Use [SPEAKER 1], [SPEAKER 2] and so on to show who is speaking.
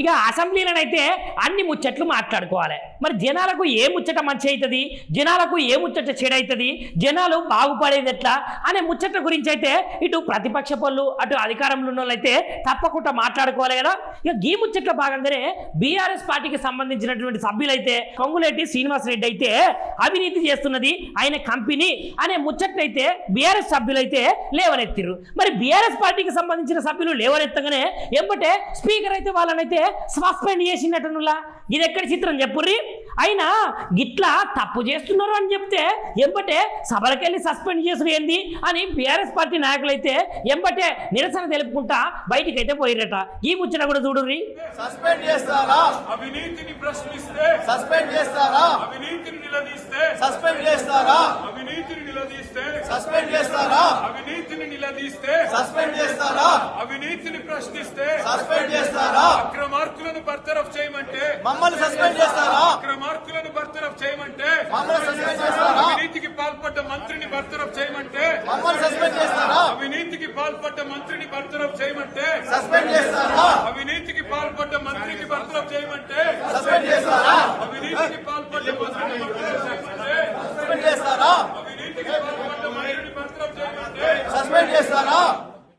[SPEAKER 1] ఇక అసెంబ్లీలోనైతే అన్ని ముచ్చట్లు మాట్లాడుకోవాలి. మరి జనాలకు ఏ ముచ్చట మంచి అవుతుంది, జనాలకు ఏ ముచ్చట చెడవుతుంది, జనాలు బాగుపడేది ఎట్లా అనే ముచ్చట గురించి అయితే ఇటు ప్రతిపక్ష పనులు అటు అధికారంలో ఉన్న వాళ్ళు అయితే తప్పకుండా మాట్లాడుకోవాలి కదా. ఇక ఈ ముచ్చట్ల భాగంగానే బీఆర్ఎస్ పార్టీకి సంబంధించినటువంటి సభ్యులైతే పొంగులేటి శ్రీనివాసరెడ్డి అయితే అవినీతి చేస్తున్నది ఆయన కంపెనీ అనే ముచ్చట్లయితే బీఆర్ఎస్ సభ్యులైతే లేవనెత్తిరు. మరి బీఆర్ఎస్ పార్టీకి సంబంధించిన సభ్యులు లేవనెత్తగానే ఎంబటే స్పీకర్ అయితే వాళ్ళనైతే సస్పెండ్ చేసినట్టునులా. ఇది ఎక్కడి చిత్రం చెప్పుర్రి. అయినా గిట్లా తప్పు చేస్తున్నారు అని చెప్తే ఎంబటే సభలకెళ్ళి సస్పెండ్ చేసుడు ఏంది అని బీఆర్ఎస్ పార్టీ నాయకులైతే ఎంబటే నిరసన తెలుపుకుంటా బయటికి అయితే పోయిరట. ఈ ముచ్చట కూడా చూడుర్రి.
[SPEAKER 2] సస్పెండ్ చేస్తారా,
[SPEAKER 3] అవినీతిని ప్రశ్నిస్తే
[SPEAKER 2] సస్పెండ్ చేస్తారా,
[SPEAKER 3] అవినీతిని నిలదీస్తే
[SPEAKER 2] సస్పెండ్ చేస్తారా,
[SPEAKER 3] అవినీతిని నిలదీస్తే
[SPEAKER 2] సస్పెండ్ చేస్తారా,
[SPEAKER 3] అవినీతిని నిలదీస్తే
[SPEAKER 2] సస్పెండ్ చేస్తారా,
[SPEAKER 3] అవినీతిని ప్రశ్నిస్తే
[SPEAKER 2] సస్పెండ్ చేస్తారా,
[SPEAKER 3] అక్రమార్కులను బర్తరఫ్ చేయమంటే
[SPEAKER 2] మమ్మల్ని సస్పెండ్ చేస్తారా,
[SPEAKER 3] అక్రమార్కులను బర్తరఫ్ చేయమంటే
[SPEAKER 2] మమ్మల్ని సస్పెండ్ చేస్తారా,
[SPEAKER 3] అవినీతికి పాల్పడ్డ మంత్రిని బర్తరఫ్ చేయమంటే
[SPEAKER 2] మమ్మల్ని సస్పెండ్ చేస్తారా,
[SPEAKER 3] అవినీతికి పాల్పడ్డ మంత్రిని బర్తరఫ్ చేయమంటే
[SPEAKER 2] సస్పెండ్ చేస్తారా,
[SPEAKER 3] అవినీతికి పాల్పడ్డ మంత్రికి బర్తరఫ్ చేయమంటే
[SPEAKER 2] సస్పెండ్ చేస్తారా,
[SPEAKER 3] అవినీతికి పాల్పడ్డ మంత్రిని బర్తరఫ్ చేయమంటే
[SPEAKER 2] సస్పెండ్ చేస్తారా,
[SPEAKER 3] అవినీతికి పాల్పడ్డ మంత్రిని బర్తరఫ్ చేయమంటే
[SPEAKER 2] సస్పెండ్ చేస్తారా.